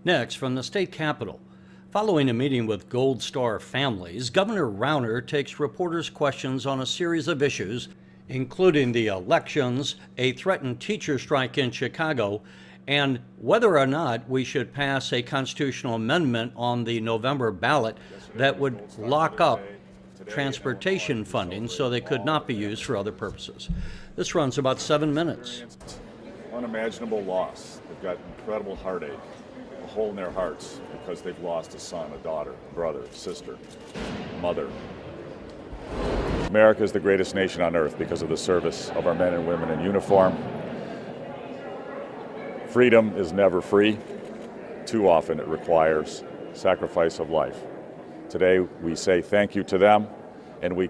Next, from the state capitol. Following a meeting with Gold Star families, Governor Rauner takes reporters' questions on a series of issues, including the elections, a threatened teacher strike in Chicago, and whether or not we should pass a constitutional amendment on the November ballot that would lock up transportation funding so they could not be used for other purposes. This runs about 7 minutes. Unimaginable loss. They've got incredible heartache, a hole in their hearts because they've lost a son, a daughter, brother, sister, mother. America is the greatest nation on earth because of the service of our men and women in uniform. Freedom is never free. Too often it requires sacrifice of life. Today we say thank you to them, and we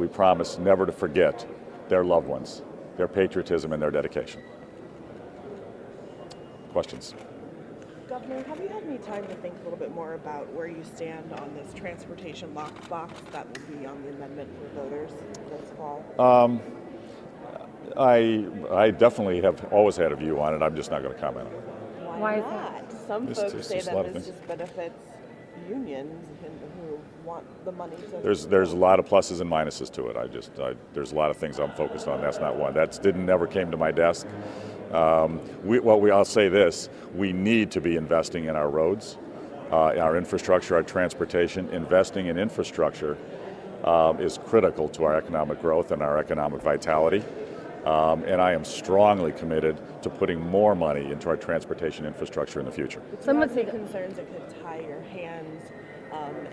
promise never to forget their loved ones, their patriotism and their dedication. Questions? Governor, have you had any time to think a little bit more about where you stand on this transportation lockbox that will be on the amendment for voters this fall? I definitely have always had a view on it. I'm just not going to comment on it. Why not? Some folks say that this just benefits unions who want the money to... There's a lot of pluses and minuses to it. There's a lot of things I'm focused on. That's not one. That never came to my desk. I'll say this: we need to be investing in our roads, our infrastructure, our transportation. Investing in infrastructure is critical to our economic growth and our economic vitality. And I am strongly committed to putting more money into our transportation infrastructure in the future. Some would say concerns it could tie your hands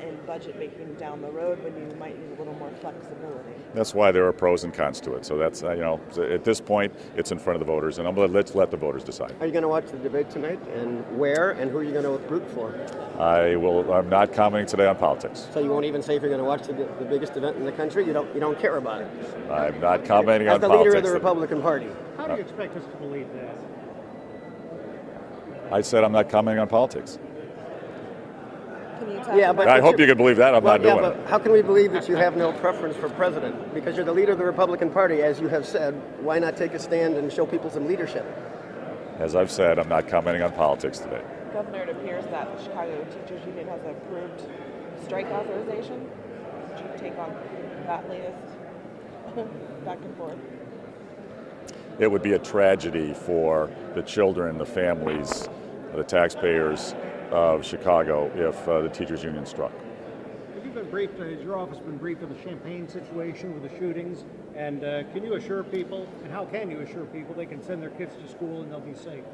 in budget making down the road when you might need a little more flexibility. That's why there are pros and cons to it. So that's, at this point, it's in front of the voters, and let's let the voters decide. Are you going to watch the debate tonight, and where, and who are you going to root for? I'm not commenting today on politics. So you won't even say if you're going to watch the biggest event in the country? You don't care about it? I'm not commenting on politics. As the leader of the Republican Party. How do you expect us to believe that? I said I'm not commenting on politics. I hope you can believe that. I'm not doing it. How can we believe that you have no preference for president? Because you're the leader of the Republican Party, as you have said. Why not take a stand and show people some leadership? As I've said, I'm not commenting on politics today. Governor, it appears that the Chicago Teachers Union has approved strike authorization. Would you take on that latest back and forth? It would be a tragedy for the children, the families, the taxpayers of Chicago if the teachers union struck. Have you been briefed, has your office been briefed on the Champaign situation with the shootings? And can you assure people, and how can you assure people they can send their kids to school and they'll be safe?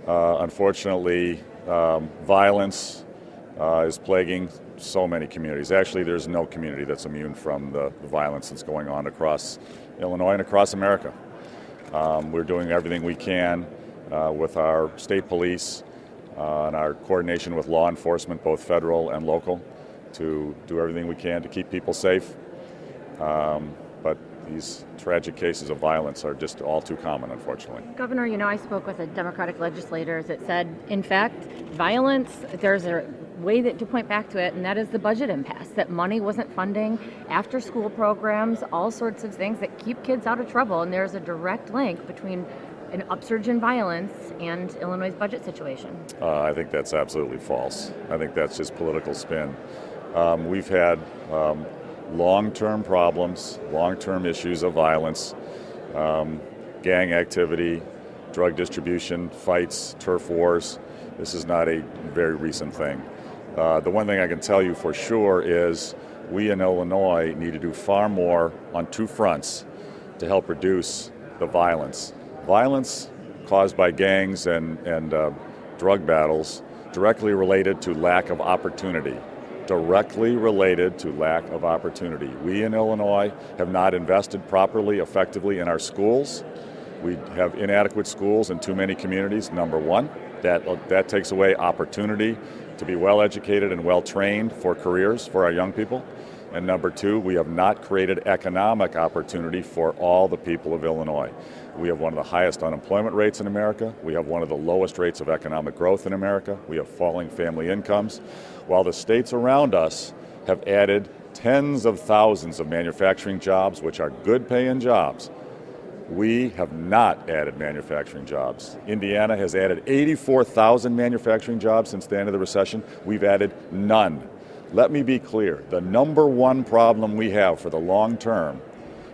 Unfortunately, violence is plaguing so many communities. Actually, there's no community that's immune from the violence that's going on across Illinois and across America. We're doing everything we can with our state police and our coordination with law enforcement, both federal and local, to do everything we can to keep people safe. But these tragic cases of violence are just all too common, unfortunately. Governor, I spoke with a Democratic legislator that said, in fact, violence, there's a way to point back to it, and that is the budget impasse, that money wasn't funding after-school programs, all sorts of things that keep kids out of trouble, and there's a direct link between an upsurge in violence and Illinois' budget situation. I think that's absolutely false. I think that's just political spin. We've had long-term problems, long-term issues of violence, gang activity, drug distribution, fights, turf wars. This is not a very recent thing. The one thing I can tell you for sure is we in Illinois need to do far more on two fronts to help reduce the violence. Violence caused by gangs and drug battles directly related to lack of opportunity. Directly related to lack of opportunity. We in Illinois have not invested properly, effectively in our schools. We have inadequate schools in too many communities, number one. That takes away opportunity to be well educated and well trained for careers for our young people. And number two, we have not created economic opportunity for all the people of Illinois. We have one of the highest unemployment rates in America. We have one of the lowest rates of economic growth in America. We have falling family incomes. While the states around us have added tens of thousands of manufacturing jobs, which are good paying jobs, We have not added manufacturing jobs. Indiana has added 84,000 manufacturing jobs since the end of the recession. We've added none. Let me be clear, the number one problem we have for the long term,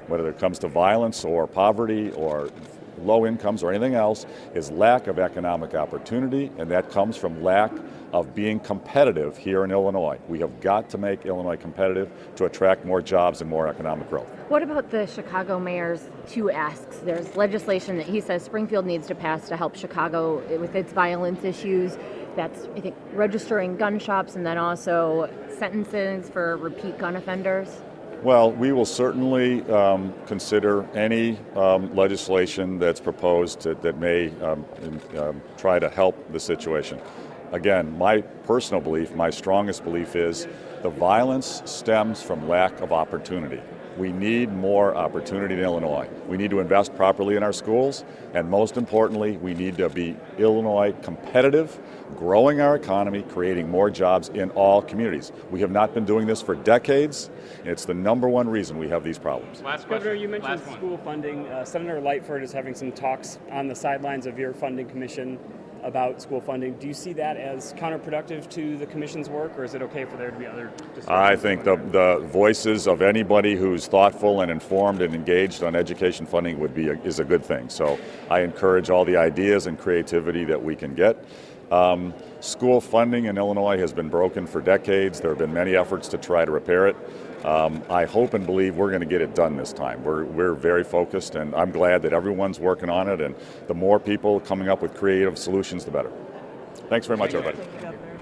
whether it comes to violence or poverty or low incomes or anything else, is lack of economic opportunity, and that comes from lack of being competitive here in Illinois. We have got to make Illinois competitive to attract more jobs and more economic growth. What about the Chicago mayor's two asks? There's legislation that he says Springfield needs to pass to help Chicago with its violence issues. That's, I think, registering gun shops and then also sentences for repeat gun offenders. Well, we will certainly consider any legislation that's proposed that may try to help the situation. Again, my personal belief, my strongest belief is the violence stems from lack of opportunity. We need more opportunity in Illinois. We need to invest properly in our schools, and most importantly, we need to be Illinois competitive, growing our economy, creating more jobs in all communities. We have not been doing this for decades. It's the number one reason we have these problems. Last question. Governor, you mentioned school funding. Senator Lightfoot is having some talks on the sidelines of your funding commission about school funding. Do you see that as counterproductive to the commission's work, or is it okay for there to be other discussions? I think the voices of anybody who's thoughtful and informed and engaged on education funding is a good thing. So I encourage all the ideas and creativity that we can get. School funding in Illinois has been broken for decades. There have been many efforts to try to repair it. I hope and believe we're going to get it done this time. We're very focused, and I'm glad that everyone's working on it, and the more people coming up with creative solutions, the better. Thanks very much, everybody. Thank you, Governor.